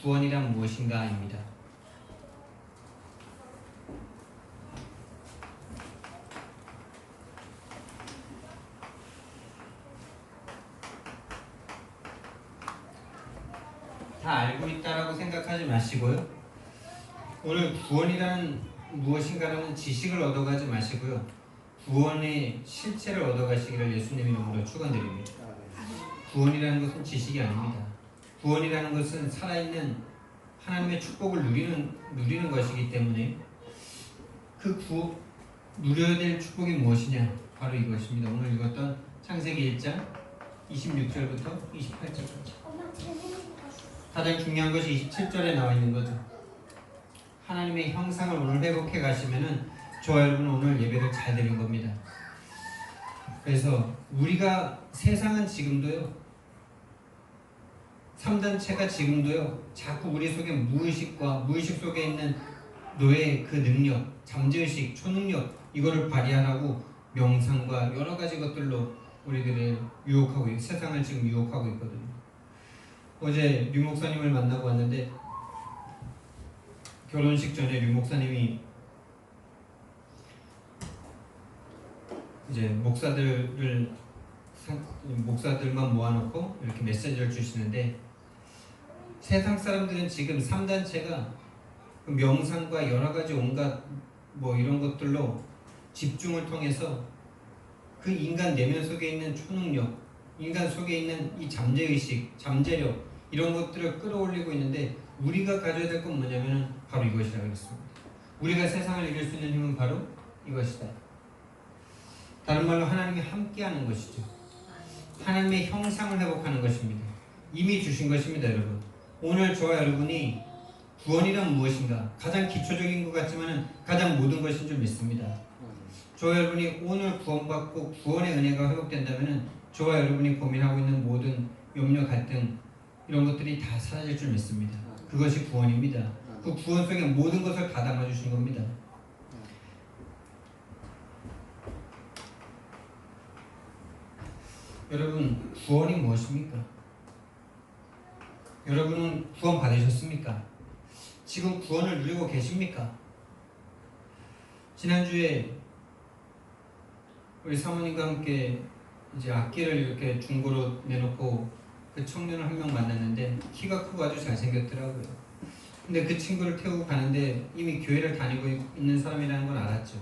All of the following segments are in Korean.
구원이란 무엇인가입니다. 다 알고 있다라고 생각하지 마시고요. 오늘 구원이란 무엇인가라는 지식을 얻어가지 마시고요. 구원의 실체를 얻어가시기를 예수님 이름으로 축원드립니다. 구원이라는 것은 지식이 아닙니다. 구원이라는 것은 살아있는 하나님의 축복을 누리는 것이기 때문에 누려야 될 축복이 무엇이냐? 바로 이것입니다. 오늘 읽었던 창세기 1장 26절부터 28절까지. 가장 중요한 것이 27절에 나와 있는 거죠. 하나님의 형상을 오늘 회복해 가시면은 저와 여러분 오늘 예배를 잘 드린 겁니다. 그래서 우리가 세상은 지금도요, 3단체가 지금도요, 자꾸 우리 속에 무의식과 무의식 속에 있는 노예의 그 능력, 잠재의식, 초능력 이거를 발휘하라고 명상과 여러 가지 것들로 우리들을 유혹하고 세상을 지금 유혹하고 있거든요. 어제 류 목사님을 만나고 왔는데 결혼식 전에 류 목사님이 이제 목사들만 모아놓고 이렇게 메시지를 주시는데 세상 사람들은 지금 3단체가 명상과 여러 가지 온갖 뭐 이런 것들로 집중을 통해서 그 인간 내면 속에 있는 초능력, 인간 속에 있는 이 잠재의식, 잠재력 이런 것들을 끌어올리고 있는데 우리가 가져야 될 건 뭐냐면 바로 이것이라고 했습니다. 우리가 세상을 이길 수 있는 힘은 바로 이것이다. 다른 말로 하나님이 함께하는 것이죠. 하나님의 형상을 회복하는 것입니다. 이미 주신 것입니다, 여러분. 오늘 저와 여러분이 구원이란 무엇인가? 가장 기초적인 것 같지만 가장 모든 것인 줄 믿습니다. 저와 여러분이 오늘 구원받고 구원의 은혜가 회복된다면 저와 여러분이 고민하고 있는 모든 염려, 갈등 이런 것들이 다 사라질 줄 믿습니다. 그것이 구원입니다. 그 구원 속에 모든 것을 다 담아주신 겁니다. 여러분, 구원이 무엇입니까? 여러분은 구원 받으셨습니까? 지금 구원을 누리고 계십니까? 지난주에 우리 사모님과 함께 이제 악기를 이렇게 중고로 내놓고 그 청년을 한 명 만났는데 키가 크고 아주 잘생겼더라고요. 근데 그 친구를 태우고 가는데 이미 교회를 다니고 있는 사람이라는 걸 알았죠.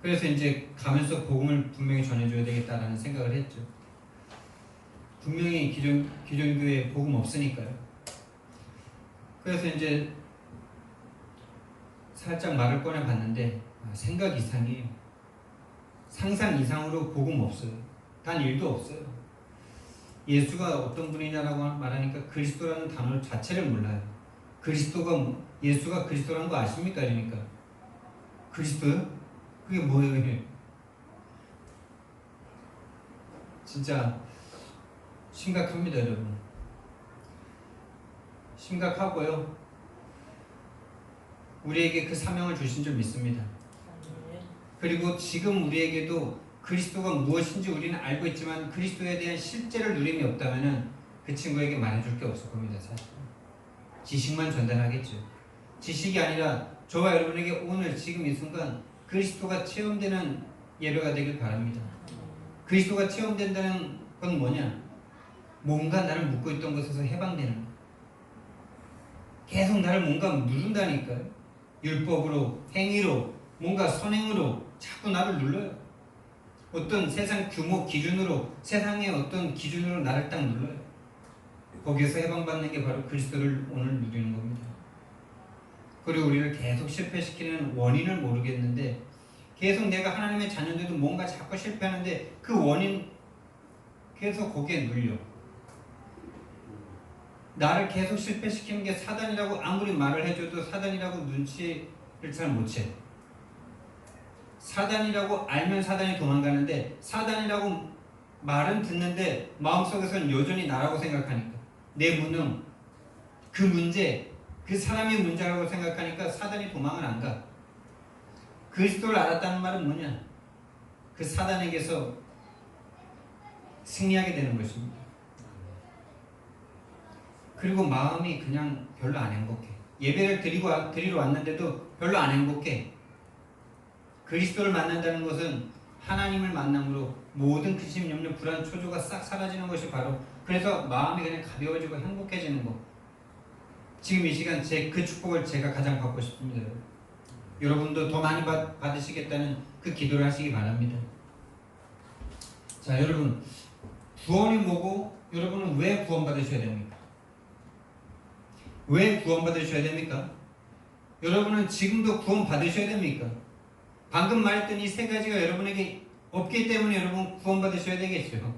그래서 이제 가면서 복음을 분명히 전해줘야 되겠다라는 생각을 했죠. 분명히 기존 교회에 복음 없으니까요. 그래서 이제 살짝 말을 꺼내봤는데 생각 이상이에요. 상상 이상으로 복음 없어요. 단 1도 없어요. 예수가 어떤 분이냐라고 말하니까 그리스도라는 단어 자체를 몰라요. 예수가 그리스도라는 거 아십니까? 그러니까 그리스도요? 그게 뭐예요? 진짜 심각합니다, 여러분. 심각하고요. 우리에게 그 사명을 주신 줄 믿습니다. 그리고 지금 우리에게도 그리스도가 무엇인지 우리는 알고 있지만 그리스도에 대한 실제를 누림이 없다면 그 친구에게 말해줄 게 없을 겁니다. 사실 지식만 전달하겠죠. 지식이 아니라 저와 여러분에게 오늘 지금 이 순간 그리스도가 체험되는 예배가 되길 바랍니다. 그리스도가 체험된다는 건 뭐냐? 뭔가 나를 묶고 있던 것에서 해방되는 거. 계속 나를 뭔가 누른다니까요. 율법으로, 행위로, 뭔가 선행으로 자꾸 나를 눌러요. 어떤 세상 규모 기준으로, 세상의 어떤 기준으로 나를 딱 눌러요. 거기에서 해방받는 게 바로 그리스도를 오늘 누리는 겁니다. 그리고 우리를 계속 실패시키는 원인을 모르겠는데 계속 내가 하나님의 자녀인데도 뭔가 자꾸 실패하는데 그 원인 계속 거기에 눌려. 나를 계속 실패시키는 게 사단이라고 아무리 말을 해줘도 사단이라고 눈치를 잘 못 채. 사단이라고 알면 사단이 도망가는데 사단이라고 말은 듣는데 마음속에서는 여전히 나라고 생각하니까 내 무능, 그 문제, 그 사람의 문제라고 생각하니까 사단이 도망을 안 가. 그리스도를 알았다는 말은 뭐냐? 그 사단에게서 승리하게 되는 것입니다. 그리고 마음이 그냥 별로 안 행복해. 예배를 드리러 왔는데도 별로 안 행복해. 그리스도를 만난다는 것은 하나님을 만남으로 모든 근심, 염려, 불안, 초조가 싹 사라지는 것이 바로, 그래서 마음이 그냥 가벼워지고 행복해지는 것. 지금 이 시간 그 축복을 제가 가장 받고 싶습니다. 여러분도 더 많이 받으시겠다는 그 기도를 하시기 바랍니다. 자, 여러분, 구원이 뭐고 여러분은 왜 구원받으셔야 됩니까? 왜 구원받으셔야 됩니까? 여러분은 지금도 구원받으셔야 됩니까? 방금 말했던 이 세 가지가 여러분에게 없기 때문에 여러분 구원받으셔야 되겠죠.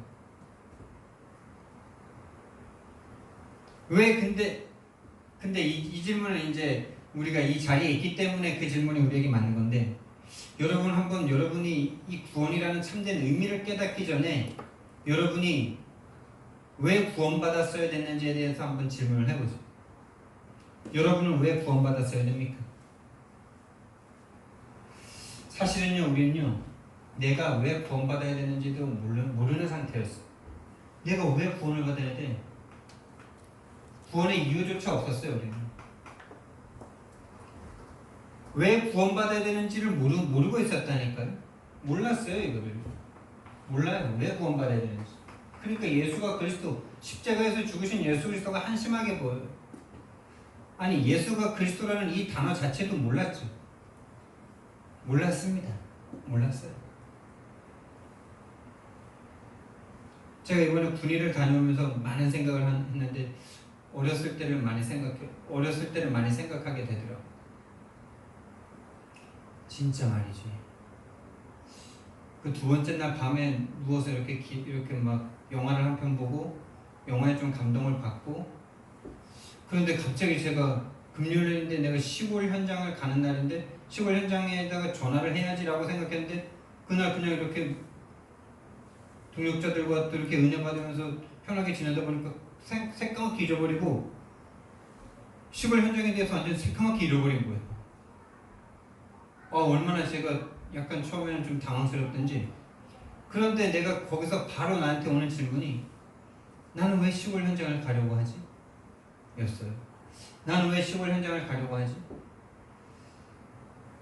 왜 근데 이 질문은 이제 우리가 이 자리에 있기 때문에 그 질문이 우리에게 맞는 건데, 여러분 한번 여러분이 이 구원이라는 참된 의미를 깨닫기 전에 여러분이 왜 구원받았어야 됐는지에 대해서 한번 질문을 해보죠. 여러분은 왜 구원받았어야 됩니까? 사실은요, 우리는요, 내가 왜 구원받아야 되는지도 모르는 상태였어. 내가 왜 구원을 받아야 돼? 구원의 이유조차 없었어요, 우리는. 왜 구원받아야 되는지를 모르고 있었다니까요. 몰랐어요, 이거를. 몰라요. 왜 구원받아야 되는지. 그러니까 예수가 그리스도, 십자가에서 죽으신 예수 그리스도가 한심하게 보여요. 아니, 예수가 그리스도라는 이 단어 자체도 몰랐죠. 몰랐습니다. 몰랐어요. 제가 이번에 군의를 다녀오면서 많은 생각을 했는데, 어렸을 때를 많이 생각하게 되더라고요. 진짜 말이지. 그 두 번째 날 밤에 누워서 이렇게 막 영화를 한 편 보고, 영화에 좀 감동을 받고, 그런데 갑자기 제가 금요일인데 내가 시골 현장을 가는 날인데, 시골 현장에다가 전화를 해야지라고 생각했는데, 그날 그냥 이렇게 동역자들과 또 이렇게 은혜 받으면서 편하게 지내다 보니까 새까맣게 잊어버리고, 시골 현장에 대해서 완전 새까맣게 잃어버린 거예요. 얼마나 제가 약간 처음에는 좀 당황스럽던지. 그런데 내가 거기서 바로 나한테 오는 질문이, 나는 왜 시골 현장을 가려고 하지? 였어요. 나는 왜 시골 현장을 가려고 하지?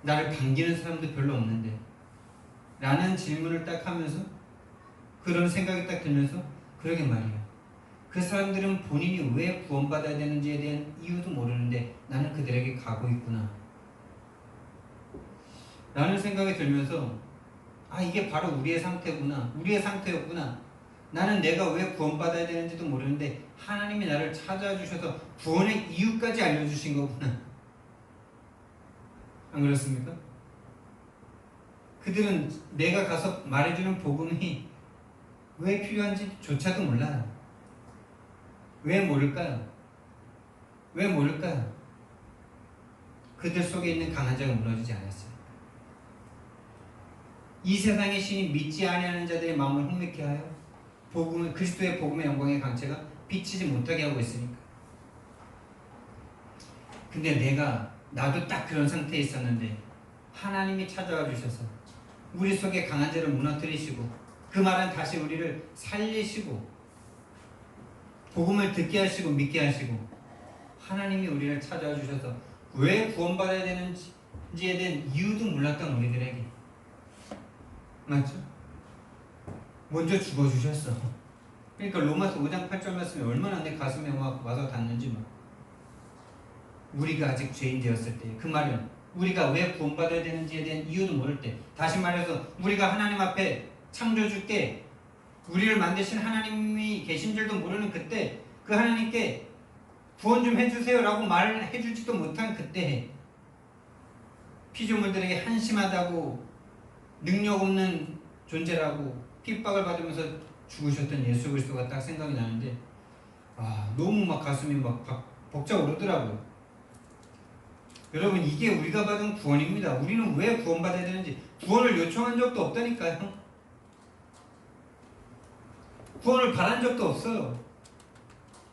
나를 반기는 사람도 별로 없는데 라는 질문을 딱 하면서, 그런 생각이 딱 들면서, 그러게 말이야, 그 사람들은 본인이 왜 구원받아야 되는지에 대한 이유도 모르는데 나는 그들에게 가고 있구나 라는 생각이 들면서, 이게 바로 우리의 상태구나, 우리의 상태였구나. 나는 내가 왜 구원받아야 되는지도 모르는데 하나님이 나를 찾아와 주셔서 구원의 이유까지 알려주신 거구나. 안 그렇습니까? 그들은 내가 가서 말해주는 복음이 왜 필요한지조차도 몰라요. 왜 모를까요? 왜 모를까요? 그들 속에 있는 강한 자가 무너지지 않았어요. 이 세상의 신이 믿지 아니하는 자들의 마음을 흥미케 하여 그리스도의 복음의 영광의 강체가 비치지 못하게 하고 있으니까. 근데 나도 딱 그런 상태에 있었는데 하나님이 찾아와 주셔서 우리 속에 강한 자를 무너뜨리시고, 그 말은 다시 우리를 살리시고 복음을 듣게 하시고 믿게 하시고, 하나님이 우리를 찾아와 주셔서 왜 구원받아야 되는지에 대한 이유도 몰랐던 우리들에게, 맞죠? 먼저 죽어주셨어. 그러니까 로마서 5장 8절 말씀이 얼마나 내 가슴에 와서 닿는지. 우리가 아직 죄인 되었을 때, 그 말은 우리가 왜 구원받아야 되는지에 대한 이유도 모를 때, 다시 말해서 우리가 하나님 앞에 창조주께 우리를 만드신 하나님이 계신 줄도 모르는 그때, 그 하나님께 구원 좀 해주세요 라고 말을 해주지도 못한 그때, 피조물들에게 한심하다고 능력 없는 존재라고 핍박을 받으면서 죽으셨던 예수 그리스도가 딱 생각이 나는데, 너무 막 가슴이 막 벅차오르더라고요. 여러분, 이게 우리가 받은 구원입니다. 우리는 왜 구원받아야 되는지 구원을 요청한 적도 없다니까요. 구원을 바란 적도 없어요.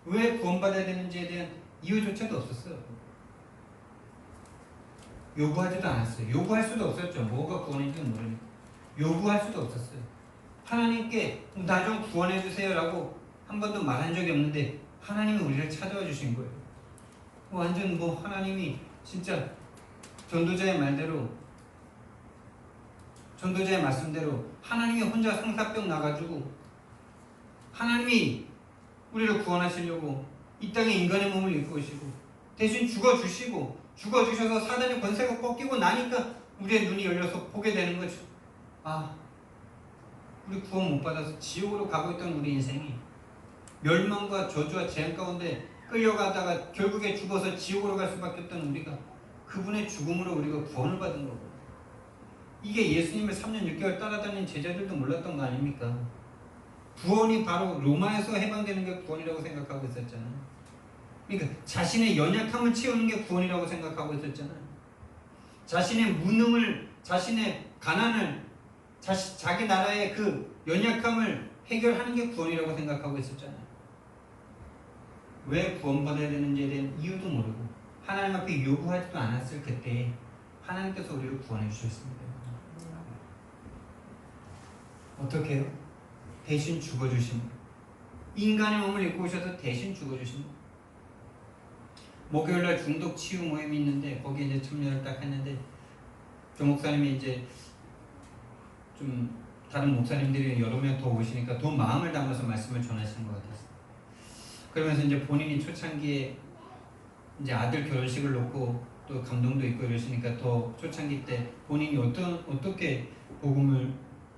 왜 구원받아야 되는지에 대한 이유조차도 없었어요. 요구하지도 않았어요. 요구할 수도 없었죠. 뭐가 구원인지는 모르니까. 요구할 수도 없었어요. 하나님께 나 좀 구원해 주세요 라고 한 번도 말한 적이 없는데 하나님이 우리를 찾아와 주신 거예요. 완전 뭐 하나님이 진짜 전도자의 말대로, 전도자의 말씀대로 하나님이 혼자 상사병 나가지고 하나님이 우리를 구원하시려고 이 땅에 인간의 몸을 입고 오시고 대신 죽어주셔서 사단의 권세가 꺾이고 나니까 우리의 눈이 열려서 보게 되는 거죠. 아, 우리 구원 못 받아서 지옥으로 가고 있던 우리 인생이 멸망과 저주와 재앙 가운데 끌려가다가 결국에 죽어서 지옥으로 갈 수밖에 없던 우리가 그분의 죽음으로 우리가 구원을 받은 거고, 이게 예수님을 3년 6개월 따라다닌 제자들도 몰랐던 거 아닙니까? 구원이 바로 로마에서 해방되는 게 구원이라고 생각하고 있었잖아요. 그러니까 자신의 연약함을 채우는 게 구원이라고 생각하고 있었잖아요. 자신의 무능을, 자신의 가난을, 자기 나라의 그 연약함을 해결하는 게 구원이라고 생각하고 있었잖아요. 왜 구원받아야 되는지에 대한 이유도 모르고 하나님 앞에 요구하지도 않았을 그때 하나님께서 우리를 구원해 주셨습니다. 어떻게 해요? 대신 죽어주십니다. 인간의 몸을 입고 오셔서 대신 죽어주십니다. 목요일날 중독 치유 모임이 있는데 거기에 이제 참여를 딱 했는데 조 목사님이 이제 좀 다른 목사님들이 여러 명 더 오시니까 더 마음을 담아서 말씀을 전하시는 것 같았어요. 그러면서 이제 본인이 초창기에 이제 아들 결혼식을 놓고 또 감동도 있고 이러시니까 더 초창기 때 본인이 어떻게 복음을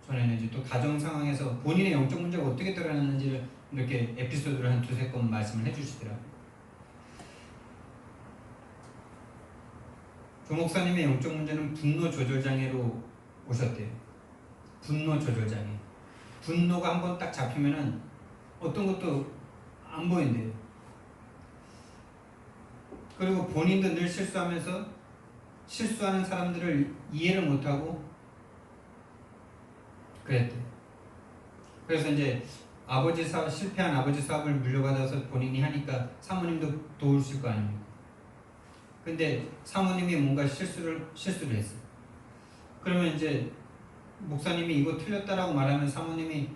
전했는지, 또 가정 상황에서 본인의 영적 문제가 어떻게 드러났는지를 이렇게 에피소드를 한 두세 건 말씀을 해주시더라고요. 조 목사님의 영적 문제는 분노 조절 장애로 오셨대요. 분노 조절 장애. 분노가 한번 딱 잡히면은 어떤 것도 안 보인대요. 그리고 본인도 늘 실수하면서 실수하는 사람들을 이해를 못하고 그랬대요. 그래서 이제 실패한 아버지 사업을 물려받아서 본인이 하니까 사모님도 도우실 거 아닙니까? 근데 사모님이 뭔가 실수를 했어요. 그러면 이제 목사님이 이거 틀렸다라고 말하면 사모님이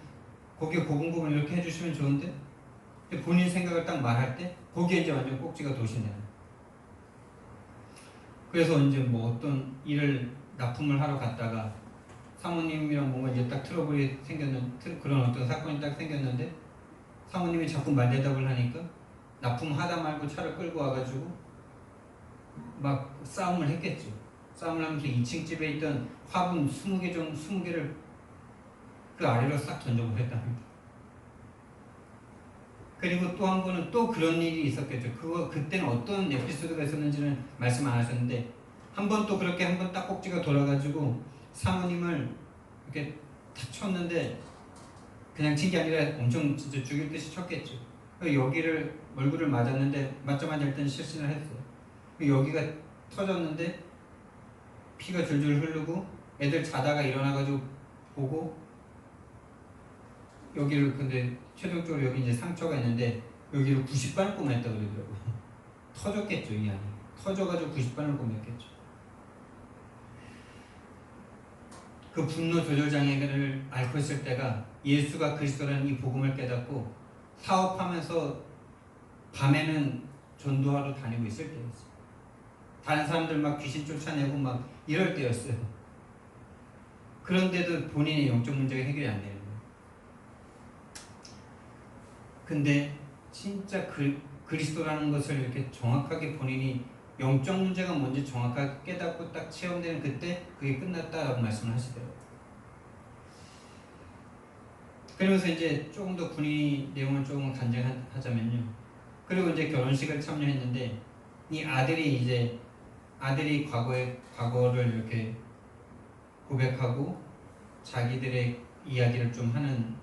거기에 그 부분 이렇게 해주시면 좋은데, 본인 생각을 딱 말할 때 거기에 이제 완전 꼭지가 도신다는. 그래서 이제 뭐 어떤 일을 납품을 하러 갔다가 사모님이랑 뭔가 이제 딱 트러블이 그런 어떤 사건이 딱 생겼는데 사모님이 자꾸 말대답을 하니까 납품하다 말고 차를 끌고 와가지고 막 싸움을 했겠죠. 싸움을 하면서 2층 집에 있던 화분 20개를 그 아래로 싹 던져버렸답니다. 그리고 또 한 번은 또 그런 일이 있었겠죠. 그때는 어떤 에피소드가 있었는지는 말씀 안 하셨는데 한 번 또 그렇게 한 번 딱 꼭지가 돌아가지고 사모님을 이렇게 탁 쳤는데 그냥 친 게 아니라 엄청 진짜 죽일 듯이 쳤겠죠. 여기를 얼굴을 맞았는데 맞자마자 일단 실신을 했어요. 여기가 터졌는데 피가 줄줄 흐르고 애들 자다가 일어나가지고 보고 여기를 근데 최종적으로 여기 이제 상처가 있는데 여기를 90반을 꼬맸다고 그러더라고요. 터졌겠죠, 이 안이. 터져가지고 90반을 꼬맸겠죠. 그 분노 조절 장애를 앓고 있을 때가 예수가 그리스도라는 이 복음을 깨닫고 사업하면서 밤에는 전도하러 다니고 있을 때였어요. 다른 사람들 막 귀신 쫓아내고 막 이럴 때였어요. 그런데도 본인의 영적 문제가 해결이 안 되는 거예요. 근데 진짜 그리스도라는 것을 이렇게 정확하게 본인이 영적 문제가 뭔지 정확하게 깨닫고 딱 체험되는 그때 그게 끝났다라고 말씀을 하시더라고요. 그러면서 이제 조금 더 군의 내용을 조금 간증하자면요. 그리고 이제 결혼식을 참여했는데 이 아들이 과거를 이렇게 고백하고 자기들의 이야기를 좀 하는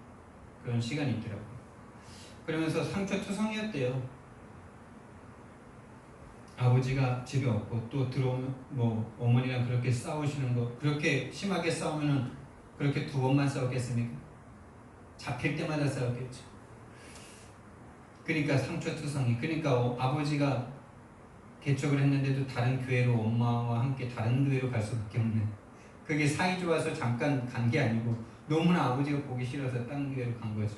그런 시간이 있더라고요. 그러면서 상처투성이었대요. 아버지가 집에 없고 또 들어오면 뭐 어머니랑 그렇게 싸우시는 거, 그렇게 심하게 싸우면은 그렇게 2번만 싸웠겠습니까? 잡힐 때마다 싸웠겠죠. 그러니까 상처투성이. 그러니까 아버지가 개척을 했는데도 다른 교회로 엄마와 함께 다른 교회로 갈 수밖에 없는, 그게 사이 좋아서 잠깐 간 게 아니고 너무나 아버지가 보기 싫어서 다른 교회로 간 거죠.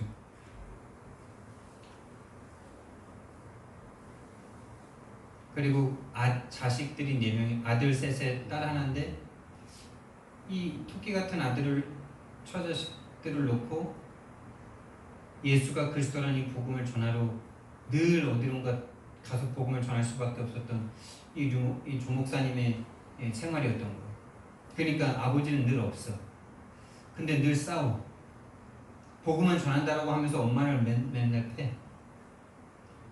그리고 자식들이 4명이 아들 셋에 딸 하나인데 이 토끼 같은 아들을 처자식들을 놓고 예수가 그리스도라는 이 복음을 전하러 늘 어디론가 가서 복음을 전할 수밖에 없었던 이 조목사님의 생활이었던 거예요. 그러니까 아버지는 늘 없어. 근데 늘 싸워. 복음을 전한다라고 하면서 엄마를 맨날 패.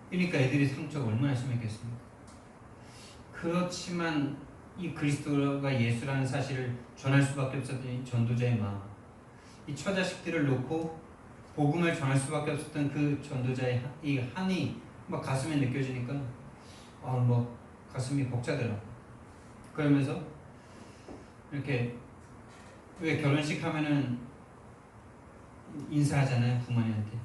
그러니까 애들이 상처가 얼마나 심했겠습니까? 그렇지만 이 그리스도가 예수라는 사실을 전할 수밖에 없었던 이 전도자의 마음, 이 처자식들을 놓고 복음을 전할 수밖에 없었던 그 전도자의 이 한이 막 가슴에 느껴지니까 뭐 가슴이 벅차더라고. 그러면서 이렇게 왜 결혼식 하면은 인사하잖아요, 부모님한테.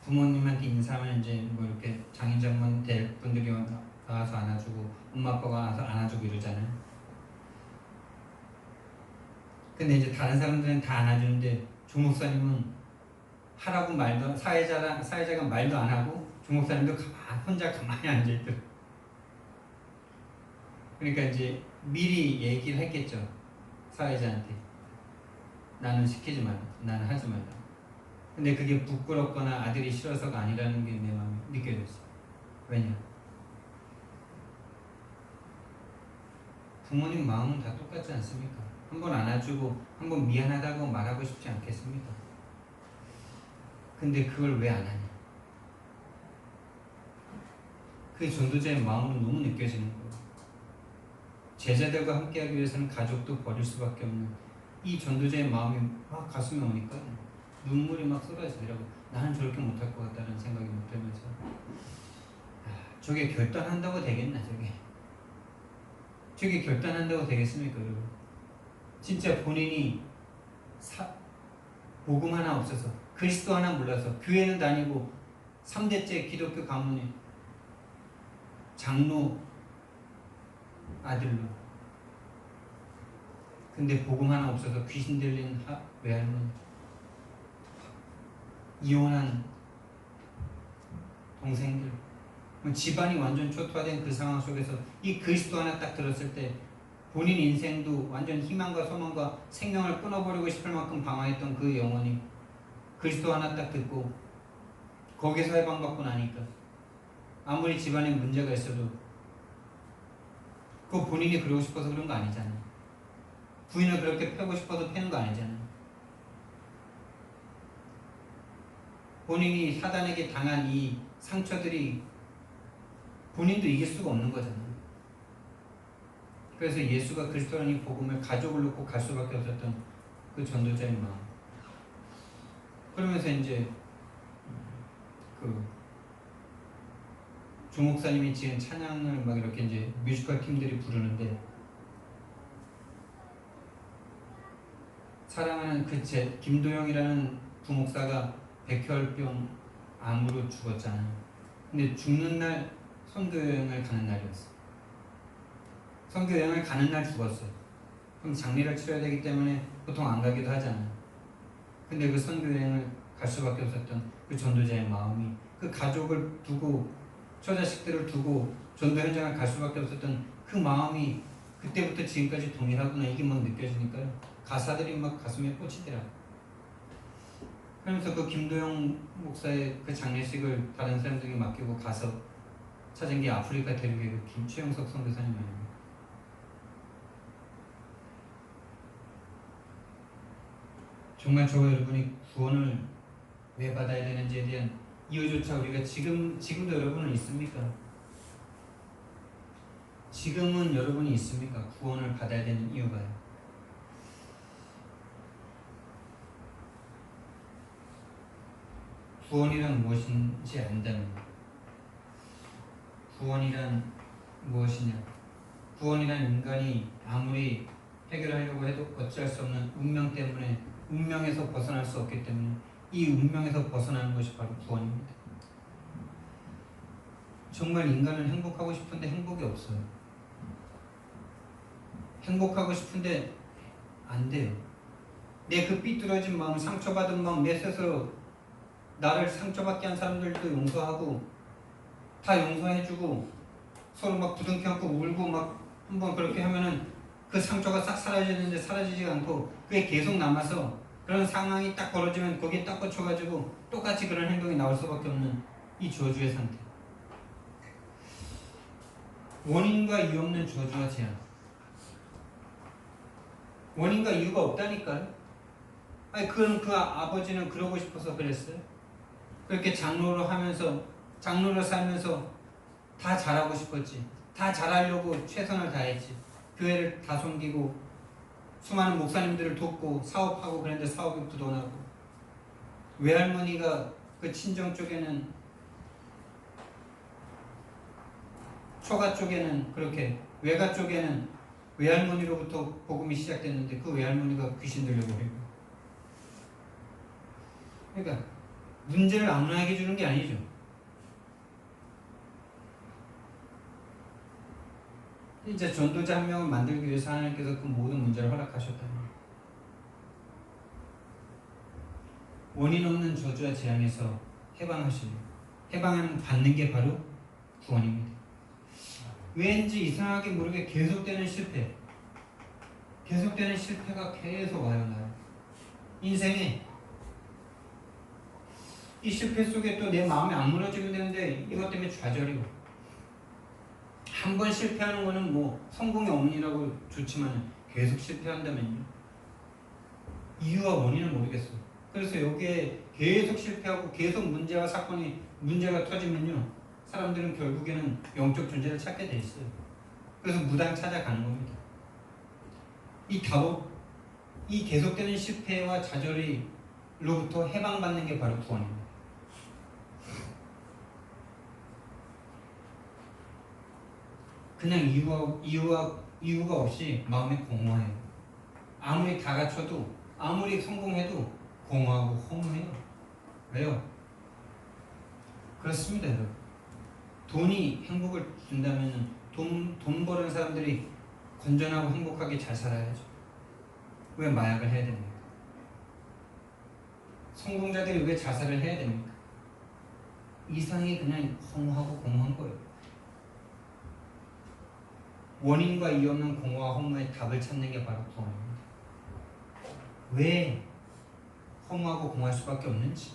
부모님한테 인사하면 이제 뭐 이렇게 장인장모 될 분들이 나와서 안아주고 엄마 아빠가 와서 안아주고 이러잖아요. 근데 이제 다른 사람들은 다 안아주는데 조목사님은 하라고 말도 사회자가 말도 안 하고 조목사님도 혼자 가만히 앉아있더라고. 그러니까 이제 미리 얘기를 했겠죠, 사회자한테. 나는 시키지 말라, 나는 하지 말라. 근데 그게 부끄럽거나 아들이 싫어서가 아니라는 게 내 마음에 느껴졌어. 왜냐? 부모님 마음은 다 똑같지 않습니까? 한 번 안아주고 한 번 미안하다고 말하고 싶지 않겠습니까? 근데 그걸 왜 안 하냐? 그 전도자의 마음은 너무 느껴지는 거예요. 제자들과 함께하기 위해서는 가족도 버릴 수밖에 없는 이 전도자의 마음이 막 가슴에 오니까 눈물이 막 쏟아지더라고. 나는 저렇게 못할 것 같다는 생각이 못 들면서 저게 결단한다고 되겠나 저게 결단한다고 되겠습니까 여러분? 진짜 본인이 복음 하나 없어서 그리스도 하나 몰라서 교회는 다니고 3대째 기독교 가문의 장로 아들로, 근데 복음 하나 없어서 귀신 들린 외할머니, 이혼한 동생들, 집안이 완전 초토화된 그 상황 속에서 이 그리스도 하나 딱 들었을 때 본인 인생도 완전 희망과 소망과 생명을 끊어버리고 싶을 만큼 방황했던 그 영혼이 그리스도 하나 딱 듣고 거기서 해방받고 나니까 아무리 집안에 문제가 있어도 그 본인이 그러고 싶어서 그런 거 아니잖아요. 부인을 그렇게 패고 싶어서 패는 거 아니잖아요. 본인이 사단에게 당한 이 상처들이 본인도 이길 수가 없는 거잖아요. 그래서 예수가 그리스도라는 이 복음을 가족을 놓고 갈 수밖에 없었던 그 전도자의 마음. 그러면서 이제 그 조목사님이 지은 찬양을 막 이렇게 이제 뮤지컬 팀들이 부르는데, 사랑하는 김도영이라는 부목사가 백혈병 암으로 죽었잖아요. 근데 죽는 날 선교여행을 가는 날이었어. 선교여행을 가는 날 죽었어. 그럼 장례를 치러야 되기 때문에 보통 안 가기도 하잖아요. 근데 그 선교여행을 갈 수밖에 없었던 그 전도자의 마음이, 그 가족을 두고 처자식들을 두고 전도 현장을 갈 수밖에 없었던 그 마음이 그때부터 지금까지 동일하구나, 이게 막 느껴지니까요. 가사들이 막 가슴에 꽂히더라고요. 그러면서 그 김도영 목사의 그 장례식을 다른 사람들에게 맡기고 가서 찾은 게 아프리카 대륙의 그 김최영석 선교사님 아닙니까? 정말 저와 여러분이 구원을 왜 받아야 되는지에 대한 이유조차 우리가 지금도 여러분은 있습니까? 지금은 여러분이 있습니까? 구원을 받아야 되는 이유가요. 구원이란 무엇인지 안다면, 구원이란 무엇이냐? 구원이란 인간이 아무리 해결하려고 해도 어찌할 수 없는 운명 때문에, 운명에서 벗어날 수 없기 때문에 이 운명에서 벗어나는 것이 바로 구원입니다. 정말 인간은 행복하고 싶은데 행복이 없어요. 행복하고 싶은데 안 돼요. 내 그 삐뚤어진 마음, 상처받은 마음, 내 스스로 나를 상처받게 한 사람들도 용서하고 다 용서해주고 서로 막 부둥켜 안고 울고 막 한번 그렇게 하면은 그 상처가 싹 사라지는데 사라지지가 않고 그게 계속 남아서 그런 상황이 딱 벌어지면 거기에 딱 꽂혀가지고 똑같이 그런 행동이 나올 수밖에 없는 이 저주의 상태. 원인과 이유 없는 저주와 재앙. 원인과 이유가 없다니까요. 아니 그건 그 아버지는 그러고 싶어서 그랬어요. 그렇게 장로로 살면서 다 잘하고 싶었지. 다 잘하려고 최선을 다했지. 교회를 다 섬기고 수많은 목사님들을 돕고 사업하고 그랬는데 사업이 부도나고 외할머니가 그 친정 쪽에는 초가 쪽에는 그렇게 외가 쪽에는 외할머니로부터 복음이 시작됐는데 그 외할머니가 귀신 들려고 해요. 그러니까 문제를 아무나에게 주는 게 아니죠. 이제 전도자 한 명을 만들기 위해서 하나님께서 그 모든 문제를 허락하셨다는 거예요. 원인 없는 저주와 재앙에서 해방하시는, 해방을 받는 게 바로 구원입니다. 왠지 이상하게 모르게 계속되는 실패가 계속 와요. 나요. 인생에 이 실패 속에 또 내 마음이 안 무너지면 되는데 이것 때문에 좌절이고 한 번 실패하는 거는 뭐 성공의 어머니라고 좋지만 계속 실패한다면요. 이유와 원인을 모르겠어. 그래서 여기에 계속 실패하고 계속 문제가 터지면요. 사람들은 결국에는 영적 존재를 찾게 돼 있어요. 그래서 무당 찾아가는 겁니다. 이 계속되는 실패와 좌절로부터 해방받는 게 바로 구원입니다. 그냥 이유가 없이 마음이 공허해요. 아무리 다 갖춰도 아무리 성공해도 공허하고 허무해요. 왜요? 그렇습니다, 여러분. 돈이 행복을 준다면 돈 버는 사람들이 건전하고 행복하게 잘 살아야죠. 왜 마약을 해야 됩니까? 성공자들이 왜 자살을 해야 됩니까? 이상이 그냥 허무하고 공허한 거예요. 원인과 이유 없는 공허와 허무의 답을 찾는 게 바로 구원입니다. 왜 허무하고 공허할 수밖에 없는지,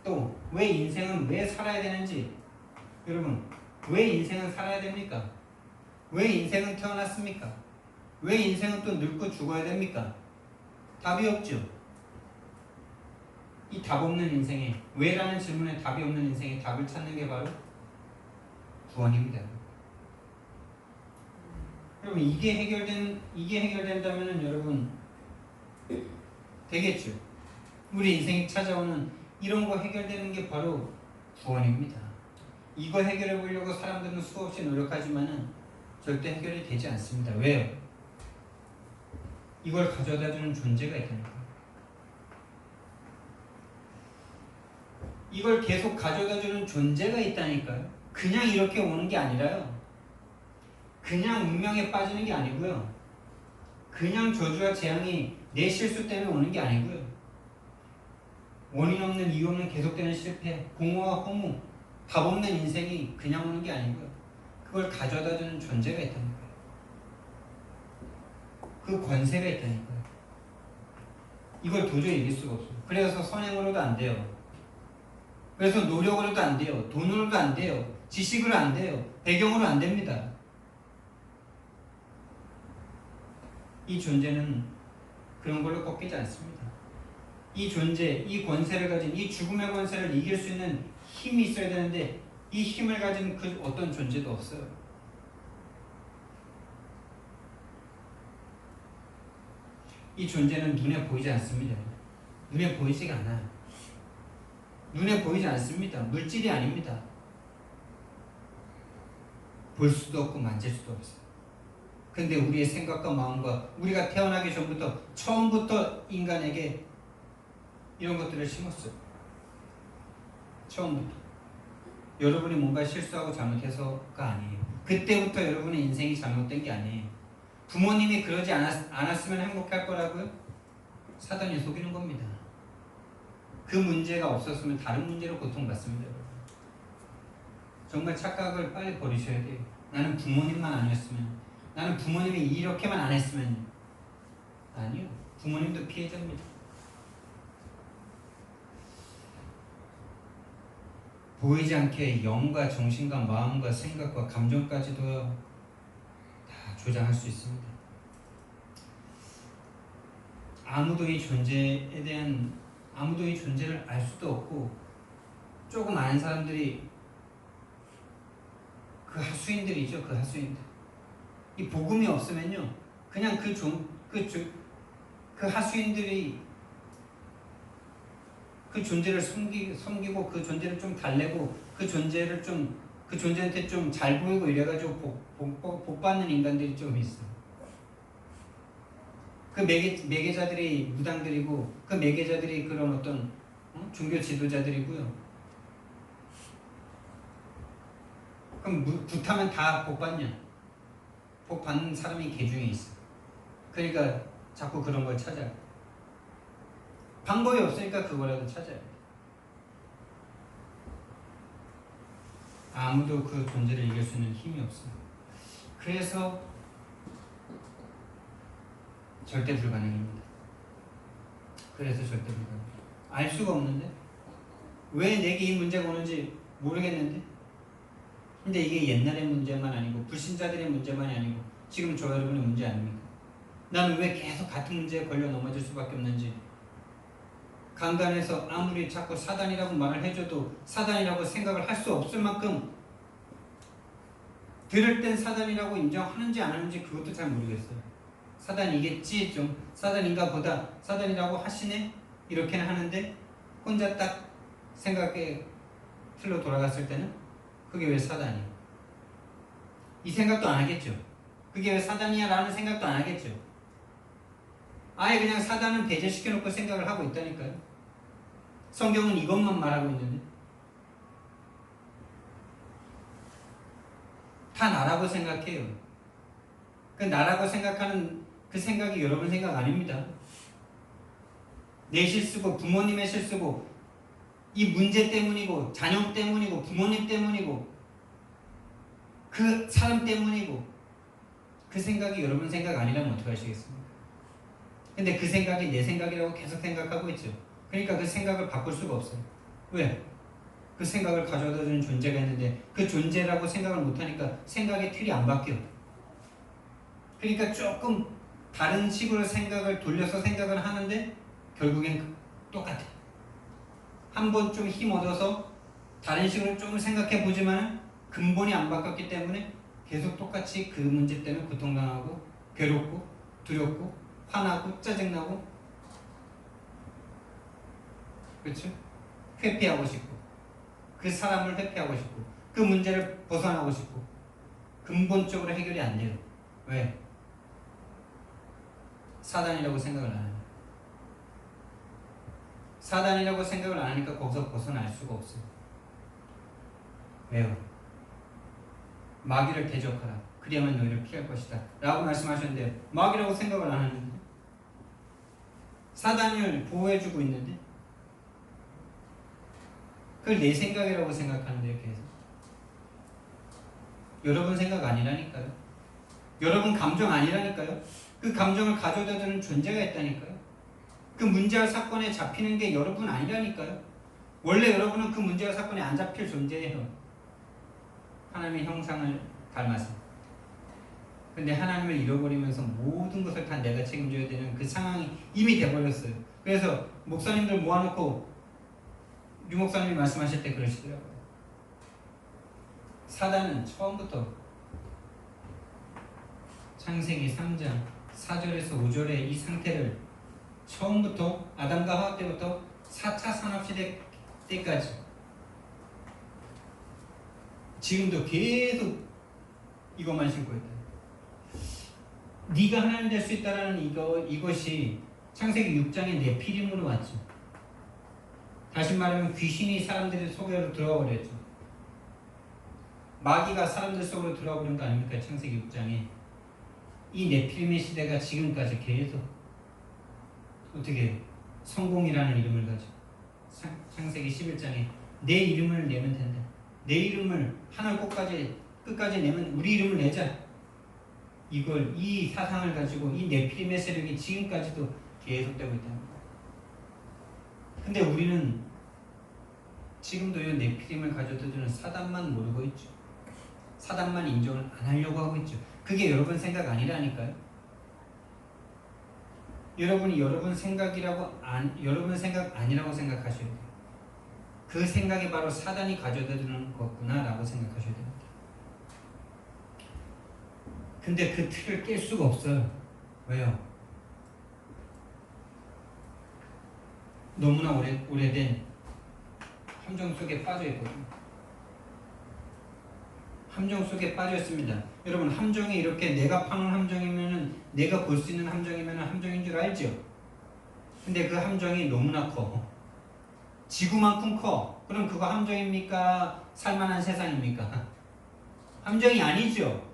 또 왜 인생은 왜 살아야 되는지, 여러분 왜 인생은 살아야 됩니까? 왜 인생은 태어났습니까? 왜 인생은 또 늙고 죽어야 됩니까? 답이 없죠. 이 답 없는 인생에, 왜라는 질문에 답이 없는 인생에 답을 찾는 게 바로 구원입니다. 여러분 이게 해결된다면은 여러분 되겠죠. 우리 인생이 찾아오는 이런 거 해결되는 게 바로 구원입니다. 이거 해결해 보려고 사람들은 수없이 노력하지만은 절대 해결이 되지 않습니다. 왜요? 이걸 가져다 주는 존재가 있다니까. 이걸 계속 가져다 주는 존재가 있다니까요. 그냥 이렇게 오는 게 아니라요. 그냥 운명에 빠지는 게 아니고요. 그냥 저주와 재앙이 내 실수 때문에 오는 게 아니고요. 원인 없는 이유 없는 계속되는 실패, 공허와 허무, 답 없는 인생이 그냥 오는 게 아니고요. 그걸 가져다 주는 존재가 있다니까요. 그 권세가 있다니까요. 이걸 도저히 이길 수가 없어요. 그래서 선행으로도 안 돼요. 그래서 노력으로도 안 돼요. 돈으로도 안 돼요. 지식으로 안 돼요. 배경으로 안 됩니다. 이 존재는 그런 걸로 꺾이지 않습니다. 이 존재, 이 권세를 가진, 이 죽음의 권세를 이길 수 있는 힘이 있어야 되는데 이 힘을 가진 그 어떤 존재도 없어요. 이 존재는 눈에 보이지 않습니다. 눈에 보이지가 않아요. 눈에 보이지 않습니다. 물질이 아닙니다. 볼 수도 없고 만질 수도 없어요. 근데 우리의 생각과 마음과 우리가 태어나기 전부터 처음부터 인간에게 이런 것들을 심었어요. 처음부터. 여러분이 뭔가 실수하고 잘못해서가 아니에요. 그때부터 여러분의 인생이 잘못된 게 아니에요. 부모님이 그러지 않았으면 행복할 거라고요? 사단이 속이는 겁니다. 그 문제가 없었으면 다른 문제로 고통받습니다. 정말 착각을 빨리 버리셔야 돼요. 나는 부모님만 아니었으면, 나는 부모님이 이렇게만 안 했으면. 아니요. 부모님도 피해자입니다. 보이지 않게 영과 정신과 마음과 생각과 감정까지도 다 조장할 수 있습니다. 아무도 이 존재를 알 수도 없고, 조금 아는 사람들이 그 하수인들이죠. 그 하수인들. 이 복음이 없으면요, 그냥 그 하수인들이 그 존재를 섬기고 그 존재를 좀 달래고 그 존재한테 좀 잘 보이고 이래가지고 복 받는 인간들이 좀 있어. 그 매개자들이 무당들이고, 그 매개자들이 그런 어떤 종교 지도자들이고요. 그럼 굿하면 다 복 받냐? 복 받는 사람이 개 중에 있어. 그러니까 자꾸 그런 걸 찾아요. 방법이 없으니까 그거라도 찾아야 돼. 아무도 그 존재를 이길 수 있는 힘이 없어요. 그래서 절대 불가능입니다. 알 수가 없는데? 왜 내게 이 문제가 오는지 모르겠는데? 근데 이게 옛날의 문제만 아니고 불신자들의 문제만이 아니고 지금 저 여러분의 문제 아닙니까? 나는 왜 계속 같은 문제에 걸려 넘어질 수밖에 없는지, 강단에서 아무리 자꾸 사단이라고 말을 해줘도 사단이라고 생각을 할 수 없을 만큼, 들을 땐 사단이라고 인정하는지 안 하는지 그것도 잘 모르겠어요. 사단이겠지, 좀 사단인가 보다, 사단이라고 하시네, 이렇게는 하는데 혼자 딱 생각에 틀로 돌아갔을 때는 그게 왜 사단이야? 이 생각도 안 하겠죠. 그게 왜 사단이야? 라는 생각도 안 하겠죠. 아예 그냥 사단은 배제시켜놓고 생각을 하고 있다니까요. 성경은 이것만 말하고 있는데 다 나라고 생각해요. 그 나라고 생각하는 그 생각이 여러분 생각 아닙니다. 내 실수고 부모님의 실수고 이 문제 때문이고 자녀 때문이고 부모님 때문이고 그 사람 때문이고, 그 생각이 여러분 생각 아니라면 어떻게 하시겠습니까? 근데 그 생각이 내 생각이라고 계속 생각하고 있죠. 그러니까 그 생각을 바꿀 수가 없어요. 왜? 그 생각을 가져다 주는 존재가 있는데 그 존재라고 생각을 못하니까 생각의 틀이 안 바뀌어. 그러니까 조금 다른 식으로 생각을 돌려서 생각을 하는데 결국엔 똑같아. 한번 좀 힘 얻어서 다른 식으로 좀 생각해 보지만 근본이 안 바뀌었기 때문에 계속 똑같이 그 문제 때문에 고통당하고 괴롭고 두렵고 화나고 짜증나고, 그렇죠? 회피하고 싶고 그 사람을 회피하고 싶고 그 문제를 벗어나고 싶고 근본적으로 해결이 안 돼요. 왜? 사단이라고 생각을 안 해요. 사단이라고 생각을 안 하니까 거기서 벗어날 수가 없어요. 왜요? 마귀를 대적하라. 그리하면 너희를 피할 것이다. 라고 말씀하셨는데 마귀라고 생각을 안 하는데, 사단을 보호해주고 있는데 그걸 내 생각이라고 생각하는데요. 계속 여러분 생각 아니라니까요. 여러분 감정 아니라니까요. 그 감정을 가져다 주는 존재가 있다니까요. 그 문제와 사건에 잡히는 게 여러분 아니라니까요. 원래 여러분은 그 문제와 사건에 안 잡힐 존재예요. 하나님의 형상을 닮아서. 근데 하나님을 잃어버리면서 모든 것을 다 내가 책임져야 되는 그 상황이 이미 돼버렸어요. 그래서 목사님들 모아놓고 유 목사님이 말씀하실 때 그러시더라고요. 사단은 처음부터 창세기 3장 4절에서 5절의 이 상태를 처음부터 아담과 하와 때부터 4차 산업시대 때까지 지금도 계속 이것만 신고 있다. 네가 하나님 될 수 있다라는 이것이 창세기 6장의 네피림으로 왔죠. 다시 말하면 귀신이 사람들의 속으로 들어와 버렸죠. 마귀가 사람들 속으로 들어와 버린 거 아닙니까? 창세기 6장에. 이 네피림의 시대가 지금까지 계속 어떻게 성공이라는 이름을 가지고 창세기 11장에 내 이름을 내면 된다. 내 이름을 하늘 끝까지 내면 우리 이름을 내자. 이 사상을 가지고 이 네피림의 세력이 지금까지도 계속되고 있다. 근데 우리는 지금도 이 네피림을 가져다주는 사단만 모르고 있죠. 사단만 인정을 안 하려고 하고 있죠. 그게 여러분 생각 아니라니까요. 여러분이 여러분 생각 아니라고 생각하셔야 돼요. 그 생각이 바로 사단이 가져다주는 거구나라고 생각하셔야 됩니다. 근데 그 틀을 깰 수가 없어요. 왜요? 너무나 오래된 함정 속에 빠져 있거든요. 함정 속에 빠져 있습니다. 여러분, 함정이 이렇게 내가 파는 함정이면은, 내가 볼 수 있는 함정이면은 함정인 줄 알죠? 근데 그 함정이 너무나 커. 지구만큼 커. 그럼 그거 함정입니까? 살만한 세상입니까? 함정이 아니죠.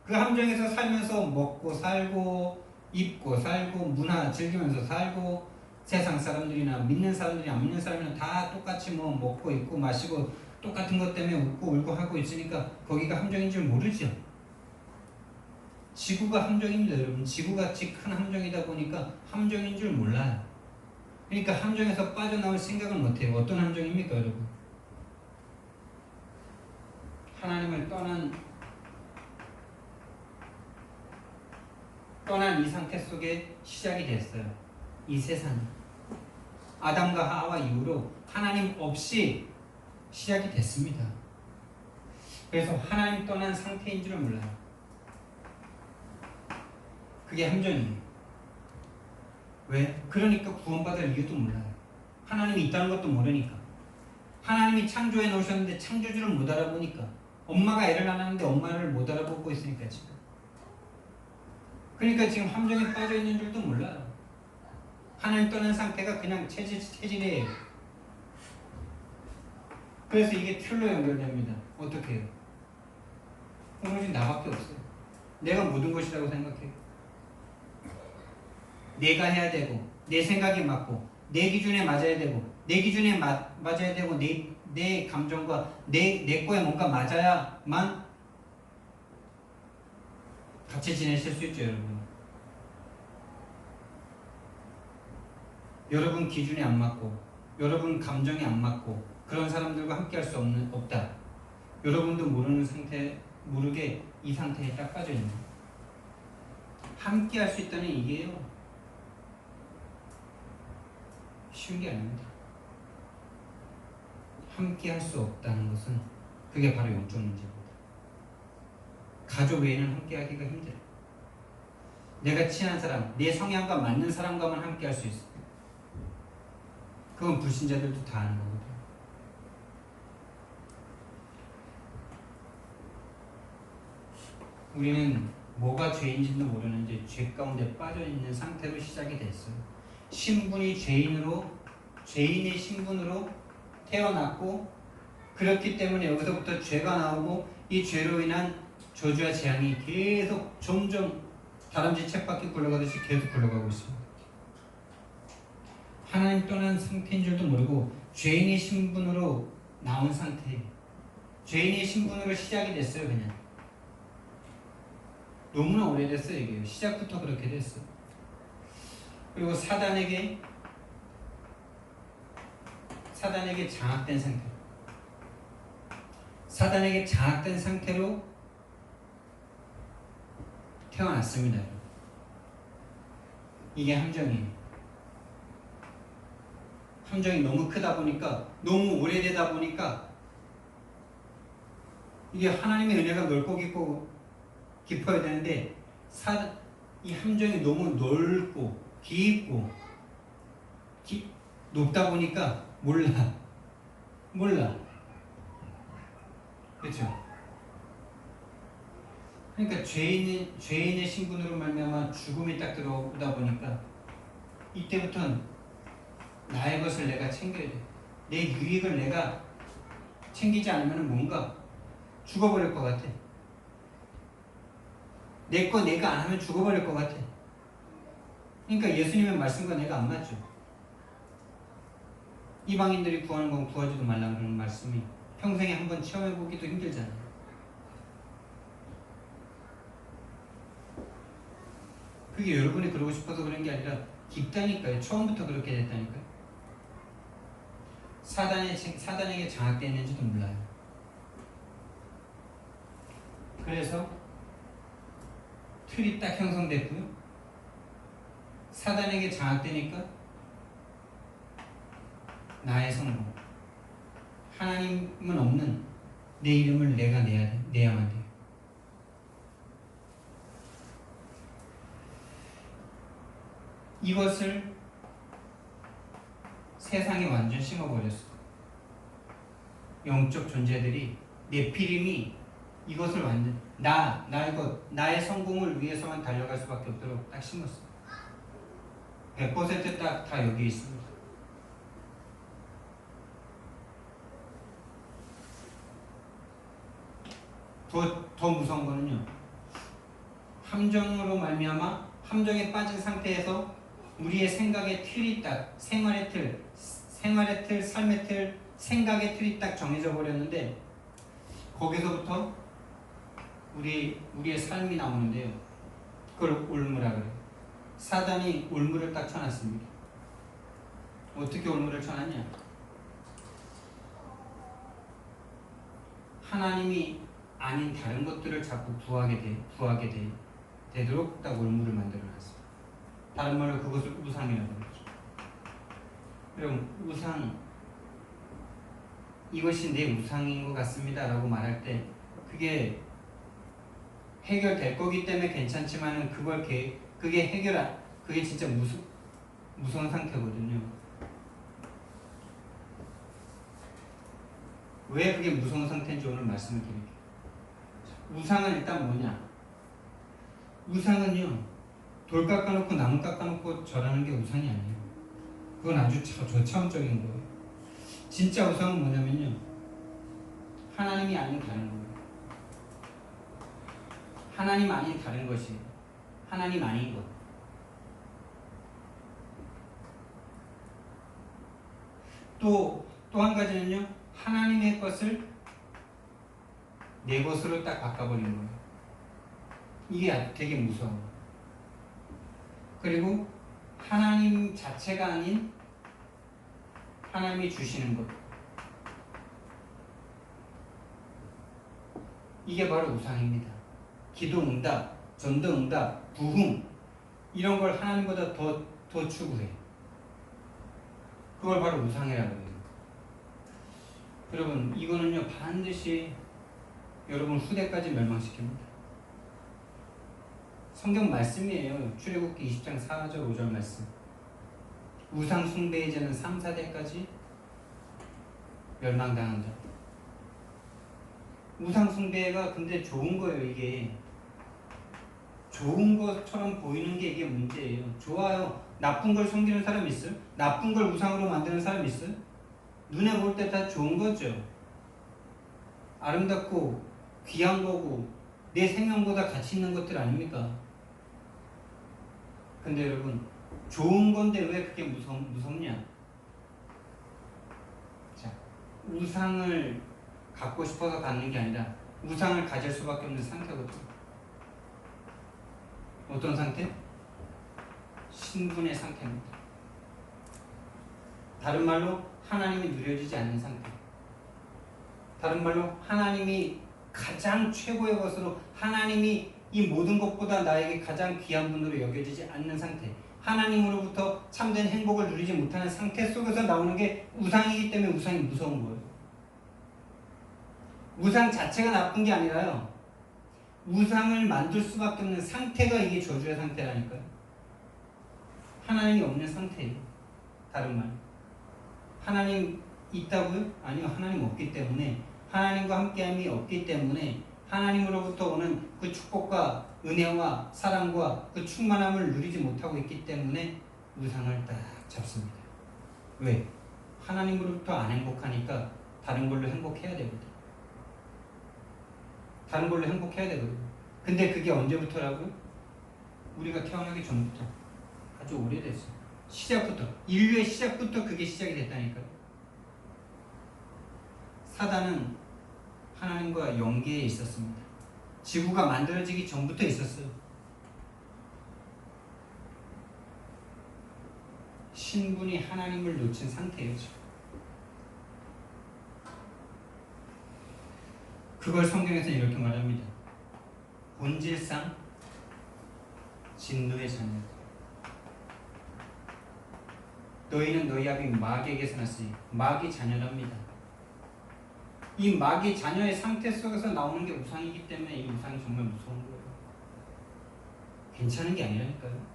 그 함정에서 살면서 먹고 살고 입고 살고 문화 즐기면서 살고 세상 사람들이나 믿는 사람들이나 안 믿는 사람이나 다 똑같이 뭐 먹고 입고 마시고 똑같은 것 때문에 웃고 울고 하고 있으니까 거기가 함정인 줄 모르죠. 지구가 함정입니다, 여러분. 지구같이 큰 함정이다 보니까 함정인 줄 몰라요. 그러니까 함정에서 빠져나올 생각을 못해요. 어떤 함정입니까, 여러분? 하나님을 떠난 이 상태 속에 시작이 됐어요. 이 세상이. 아담과 하와 이후로 하나님 없이 시작이 됐습니다. 그래서 하나님 떠난 상태인 줄을 몰라요. 그게 함정이에요. 왜? 그러니까 구원받을 이유도 몰라요. 하나님이 있다는 것도 모르니까. 하나님이 창조해 놓으셨는데 창조주를 못 알아보니까. 엄마가 애를 낳았는데 엄마를 못 알아보고 있으니까 지금. 그러니까 지금 함정에 빠져 있는 줄도 몰라요. 하나님 떠난 상태가 그냥 체질이에요. 그래서 이게 틀로 연결됩니다. 어떻게 해요? 오로지 나밖에 없어요. 내가 모든 것이라고 생각해요. 내가 해야 되고 내 생각이 맞고 내 기준에 맞아야 되고 내 기준에 맞아야 되고 내 감정과 내 거에 뭔가 맞아야만 같이 지내실 수 있죠, 여러분. 여러분 기준에 안 맞고 여러분 감정에 안 맞고 그런 사람들과 함께 할 수 없다. 여러분도 모르게 이 상태에 딱 빠져 있는 거예요. 함께 할 수 있다는 이게요. 쉬운 게 아닙니다. 함께 할 수 없다는 것은 그게 바로 영적 문제입니다. 가족 외에는 함께 하기가 힘들어요. 내가 친한 사람, 내 성향과 맞는 사람과만 함께 할 수 있어요. 그건 불신자들도 다 아는 거거든요. 우리는 뭐가 죄인지도 모르는지 죄 가운데 빠져있는 상태로 시작이 됐어요. 신분이 죄인의 신분으로 태어났고 그렇기 때문에 여기서부터 죄가 나오고 이 죄로 인한 저주와 재앙이 계속 점점 다람쥐 쳇바퀴 굴러가듯이 계속 굴러가고 있습니다. 하나님 떠난 상태인 줄도 모르고 죄인의 신분으로 나온 상태예요. 죄인의 신분으로 시작이 됐어요. 그냥 너무나 오래됐어요. 이게 시작부터 그렇게 됐어요. 그리고 사단에게 장악된 상태. 사단에게 장악된 상태로 태어났습니다. 이게 함정이에요. 함정이 너무 크다 보니까, 너무 오래되다 보니까 이게 하나님의 은혜가 넓고 깊어야 되는데 이 함정이 너무 넓고 깊고 높다 보니까 몰라. 그렇죠? 그러니까 죄인의 신분으로 말미암아 죽음이 딱 들어오다 보니까 이때부터는 나의 것을 내가 챙겨야 돼. 내 유익을 내가 챙기지 않으면 뭔가 죽어버릴 것 같아. 내 거 내가 안 하면 죽어버릴 것 같아. 그러니까 예수님의 말씀과 내가 안 맞죠. 이방인들이 구하는 건 구하지도 말라 그러는 말씀이 평생에 한번 체험해보기도 힘들잖아요. 그게 여러분이 그러고 싶어서 그런 게 아니라 깊다니까요. 처음부터 그렇게 됐다니까요. 사단에게 장악되어 있는지도 몰라요. 그래서 틀이 딱 형성됐고요. 사단에게 장악되니까 나의 성공. 하나님은 없는 내 이름을 내가 내야만 돼요. 이것을 세상에 완전 심어버렸어. 영적 존재들이 네피림이 이것을 완전 나의 성공을 위해서만 달려갈 수밖에 없도록 딱 심었어. 100% 딱 다 여기 있습니다. 더 무서운 거는요. 함정으로 말미암아 함정에 빠진 상태에서 우리의 생각의 틀이 딱 생활의 틀, 삶의 틀, 생각의 틀이 딱 정해져 버렸는데 거기서부터 우리의 삶이 나오는데요. 그걸 올무라 그래요. 사단이 올무를 딱 쳐놨습니다. 어떻게 올무를 쳐놨냐? 하나님이 아닌 다른 것들을 자꾸 구하게 되도록 딱 올무를 만들어놨습니다. 다른 말로 그것을 우상이라고 그러죠. 여러분, 우상, 이것이 내 우상인 것 같습니다 라고 말할 때 그게 해결될 거기 때문에 괜찮지만은 그게 진짜 무서운 상태거든요. 왜 그게 무서운 상태인지 오늘 말씀을 드릴게요. 우상은 일단 뭐냐? 우상은요, 돌 깎아놓고 나무 깎아놓고 절하는 게 우상이 아니에요. 그건 아주 저차원적인 거예요. 진짜 우상은 뭐냐면요, 하나님이 아닌 다른 거예요. 하나님 아닌 다른 것이 하나님 아닌 것. 또 한 가지는요, 하나님의 것을 내 것으로 딱 바꿔버리는 거예요. 이게 되게 무서워요. 그리고 하나님 자체가 아닌 하나님이 주시는 것. 이게 바로 우상입니다. 기도 응답, 전도 응답, 부흥 이런 걸 하나님보다 더 추구해. 그걸 바로 우상이라고 해요. 여러분, 이거는요 반드시 여러분 후대까지 멸망시킵니다. 성경 말씀이에요. 출애굽기 20장 4절 5절 말씀. 우상 숭배의 죄는 3, 4대까지 멸망당한다. 우상 숭배가 근데 좋은 거예요. 이게 좋은 것처럼 보이는 게 이게 문제예요. 좋아요. 나쁜 걸 섬기는 사람 있어요? 나쁜 걸 우상으로 만드는 사람 있어요? 눈에 볼 때 다 좋은 거죠. 아름답고 귀한 거고 내 생명보다 가치 있는 것들 아닙니까? 근데 여러분, 좋은 건데 왜 그게 무섭냐? 자, 우상을 갖고 싶어서 갖는 게 아니라 우상을 가질 수밖에 없는 상태거든요. 어떤 상태? 신분의 상태입니다. 다른 말로 하나님이 누려지지 않는 상태. 다른 말로 하나님이 가장 최고의 것으로, 하나님이 이 모든 것보다 나에게 가장 귀한 분으로 여겨지지 않는 상태, 하나님으로부터 참된 행복을 누리지 못하는 상태 속에서 나오는 게 우상이기 때문에 우상이 무서운 거예요. 우상 자체가 나쁜 게 아니라요, 우상을 만들 수밖에 없는 상태가 이게 저주의 상태라니까요. 하나님이 없는 상태예요. 다른 말, 하나님 있다고요? 아니요, 하나님 없기 때문에, 하나님과 함께함이 없기 때문에 하나님으로부터 오는 그 축복과 은혜와 사랑과 그 충만함을 누리지 못하고 있기 때문에 우상을 딱 잡습니다. 왜? 하나님으로부터 안 행복하니까 다른 걸로 행복해야 되거든. 다른 걸로 행복해야 되거든. 근데 그게 언제부터라고요? 우리가 태어나기 전부터. 아주 오래됐어. 시작부터. 인류의 시작부터 그게 시작이 됐다니까요. 사단은 하나님과 연계에 있었습니다. 지구가 만들어지기 전부터 있었어요. 신분이 하나님을 놓친 상태예요. 그걸 성경에서는 이렇게 말합니다. 본질상 진노의 자녀다. 너희는 너희 아비 마귀에게서 났으니 마귀 자녀랍니다. 이 마귀 자녀의 상태 속에서 나오는 게 우상이기 때문에 이 우상이 정말 무서운 거예요. 괜찮은 게 아니라니까요.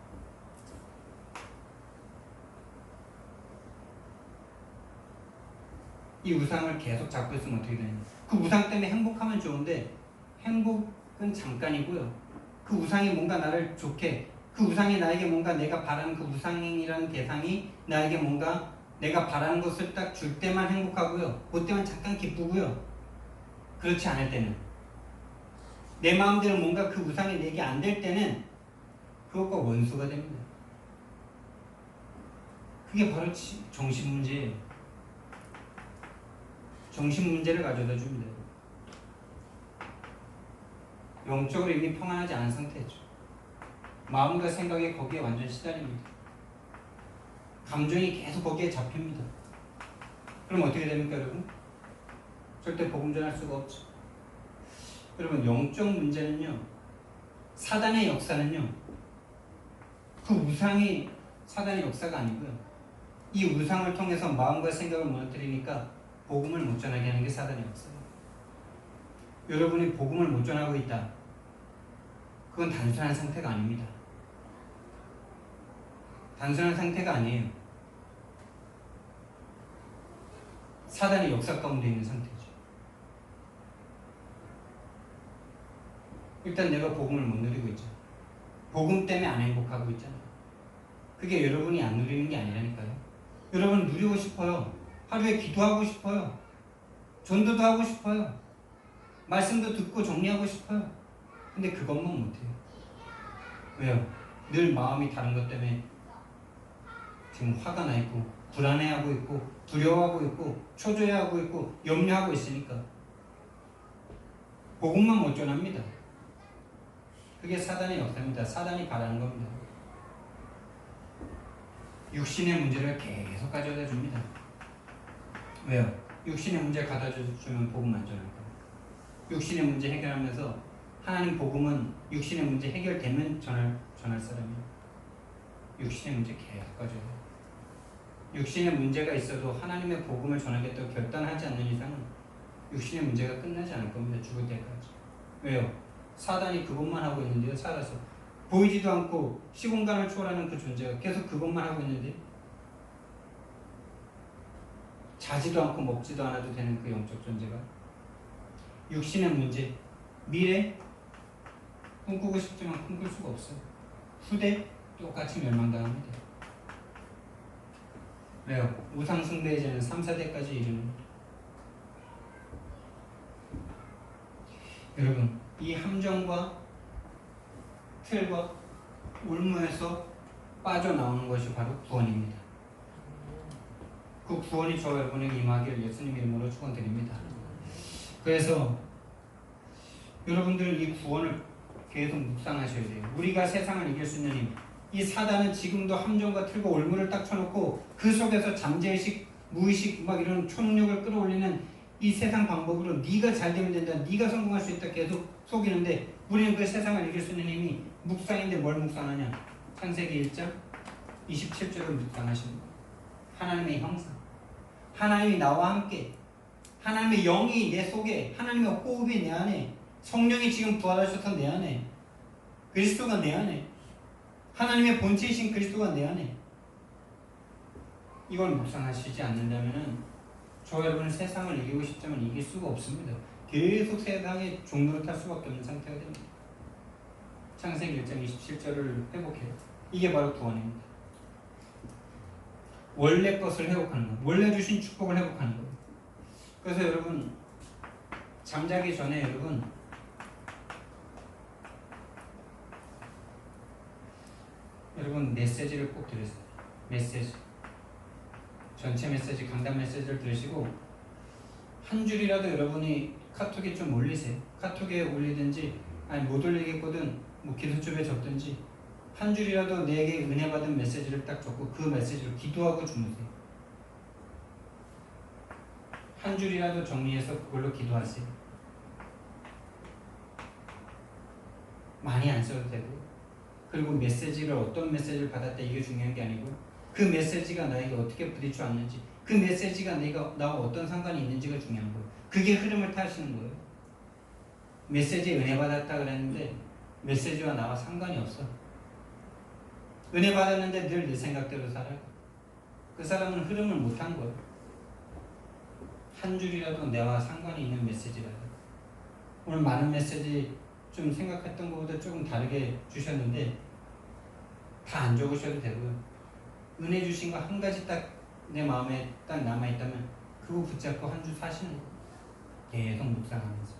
이 우상을 계속 잡고 있으면 어떻게 되냐. 그 우상 때문에 행복하면 좋은데 행복은 잠깐이고요. 그 우상이 뭔가 나를 좋게, 그 우상이 나에게 뭔가 내가 바라는 그 우상이라는 대상이 나에게 뭔가 내가 바라는 것을 딱 줄 때만 행복하고요. 그때만 잠깐 기쁘고요. 그렇지 않을 때는, 내 마음대로 뭔가 그 우상이 내게 안 될 때는 그것과 원수가 됩니다. 그게 바로 정신 문제예요. 정신 문제를 가져다 줍니다. 영적으로 이미 평안하지 않은 상태죠. 마음과 생각이 거기에 완전 시달립니다. 감정이 계속 거기에 잡힙니다. 그럼 어떻게 됩니까, 여러분? 절대 복음 전할 수가 없죠. 여러분, 영적 문제는요, 사단의 역사는요, 그 우상이 사단의 역사가 아니고요, 이 우상을 통해서 마음과 생각을 무너뜨리니까 복음을 못 전하게 하는 게 사단의 역사예요. 여러분이 복음을 못 전하고 있다. 그건 단순한 상태가 아닙니다. 단순한 상태가 아니에요. 사단의 역사 가운데 있는 상태죠. 일단 내가 복음을 못 누리고 있잖아요. 복음 때문에 안 행복하고 있잖아요. 그게 여러분이 안 누리는 게 아니라니까요. 여러분 누리고 싶어요. 하루에 기도하고 싶어요. 전도도 하고 싶어요. 말씀도 듣고 정리하고 싶어요. 근데 그것만 못해요. 왜요? 늘 마음이 다른 것 때문에 지금 화가 나 있고, 불안해하고 있고, 두려워하고 있고, 초조해하고 있고, 염려하고 있으니까 복음만 못 전합니다. 그게 사단의 역사입니다. 사단이 바라는 겁니다. 육신의 문제를 계속 가져다 줍니다. 왜요? 육신의 문제 가져다 주면 복음 안 전할 거예요. 육신의 문제 해결하면서 하나님 복음은 육신의 문제 해결되면 전할 사람이에요. 육신의 문제 계속 가져요. 육신의 문제가 있어도 하나님의 복음을 전하겠다고 결단하지 않는 이상은 육신의 문제가 끝나지 않을 겁니다. 죽을 때까지. 왜요? 사단이 그것만 하고 있는데요. 살아서 보이지도 않고 시공간을 초월하는 그 존재가 계속 그것만 하고 있는데, 자지도 않고 먹지도 않아도 되는 그 영적 존재가 육신의 문제, 미래 꿈꾸고 싶지만 꿈꿀 수가 없어요. 후대 똑같이 멸망당합니다. 왜요? 우상 숭배자는 3, 4대까지 이르는. 여러분, 이 함정과 틀과 울무에서 빠져나오는 것이 바로 구원입니다. 그 구원이 저와 여러분에게 임하기를 예수님 이름으로 축원드립니다. 그래서 여러분들 이 구원을 계속 묵상하셔야 돼요. 우리가 세상을 이길 수 있는 힘. 이 사단은 지금도 함정과 틀과 올무를 딱 쳐놓고 그 속에서 잠재의식, 무의식 막 이런 초능력을 끌어올리는 이 세상 방법으로 네가 잘 되면 된다, 네가 성공할 수 있다 계속 속이는데, 우리는 그 세상을 이길 수 있는 힘이 묵상인데 뭘 묵상하냐? 창세기 1장 27절을 묵상하시는 거예요. 하나님의 형상, 하나님이 나와 함께, 하나님의 영이 내 속에, 하나님의 호흡이 내 안에, 성령이 지금 부활하셔서 내 안에, 그리스도가 내 안에, 하나님의 본체이신 그리스도가 내 안에, 이걸 묵상하시지 않는다면 저 여러분은 세상을 이기고 싶지만 이길 수가 없습니다. 계속 세상의 종로를 탈 수밖에 없는 상태가 됩니다. 창세기 1장 27절을 회복해요. 이게 바로 구원입니다. 원래 것을 회복하는 거예요. 원래 주신 축복을 회복하는 거예요. 그래서 여러분, 잠자기 전에 여러분 메시지를 꼭 들으세요. 메시지. 전체 메시지, 강단 메시지를 들으시고 한 줄이라도 여러분이 카톡에 좀 올리세요. 카톡에 올리든지 아니 못 올리겠거든 뭐 기도집에 적든지 한 줄이라도 내게 은혜 받은 메시지를 딱 적고 그 메시지로 기도하고 주무세요. 한 줄이라도 정리해서 그걸로 기도하세요. 많이 안 써도 되고, 그리고 메시지를 어떤 메시지를 받았다 이게 중요한 게 아니고 그 메시지가 나에게 어떻게 부딪혀 왔는지, 그 메시지가 나와 어떤 상관이 있는지가 중요한 거예요. 그게 흐름을 타시는 거예요. 메시지에 은혜 받았다 그랬는데 메시지와 나와 상관이 없어. 은혜 받았는데 늘 내 생각대로 살아요. 그 사람은 흐름을 못 탄 거예요. 한 줄이라도 내와 상관이 있는 메시지라도. 오늘 많은 메시지 좀 생각했던 것보다 조금 다르게 주셨는데 다 안 적으셔도 되고요. 은혜 주신 거 한 가지 딱 내 마음에 딱 남아있다면 그거 붙잡고 한 주 사시는 거예요. 계속 묵상하면서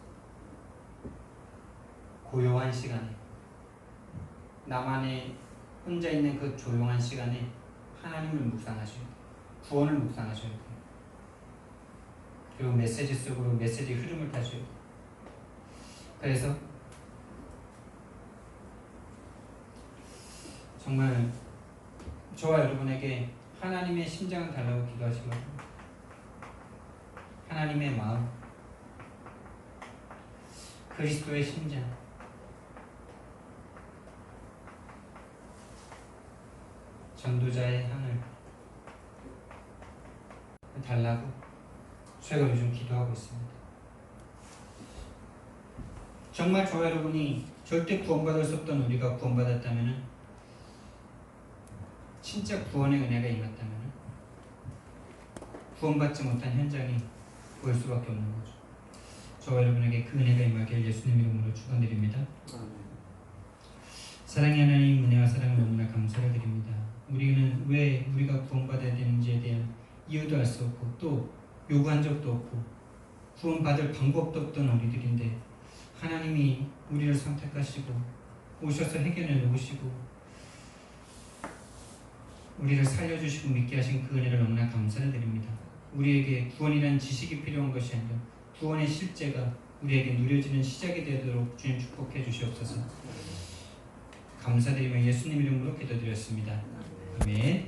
고요한 시간에, 나만의 혼자 있는 그 조용한 시간에 하나님을 묵상하셔야 돼요. 구원을 묵상하셔야 돼요. 그리고 메시지 속으로 메시지 흐름을 타셔야 돼요. 그래서 정말 저와 여러분에게 하나님의 심장을 달라고 기도하시기 바랍니다. 하나님의 마음, 그리스도의 심장, 전도자의 향을 달라고 제가 요즘 기도하고 있습니다. 정말 저와 여러분이 절대 구원받을 수 없던 우리가 구원받았다면, 진짜 구원의 은혜가 임했다면 구원받지 못한 현장이 보일 수밖에 없는 거죠. 저와 여러분에게 그 은혜가 임하길 예수님 이름으로 축원드립니다. 사랑의 하나님, 은혜와 사랑을 너무나 감사를 드립니다. 우리는 왜 우리가 구원받아야 되는지에 대한 이유도 알 수 없고 또 요구한 적도 없고 구원받을 방법도 없던 우리들인데 하나님이 우리를 선택하시고 오셔서 해결해 놓으시고 우리를 살려주시고 믿게 하신 그 은혜를 너무나 감사를 드립니다. 우리에게 구원이라는 지식이 필요한 것이 아니라 구원의 실제가 우리에게 누려지는 시작이 되도록 주님 축복해 주시옵소서. 감사드리며 예수님 이름으로 기도드렸습니다. 아멘.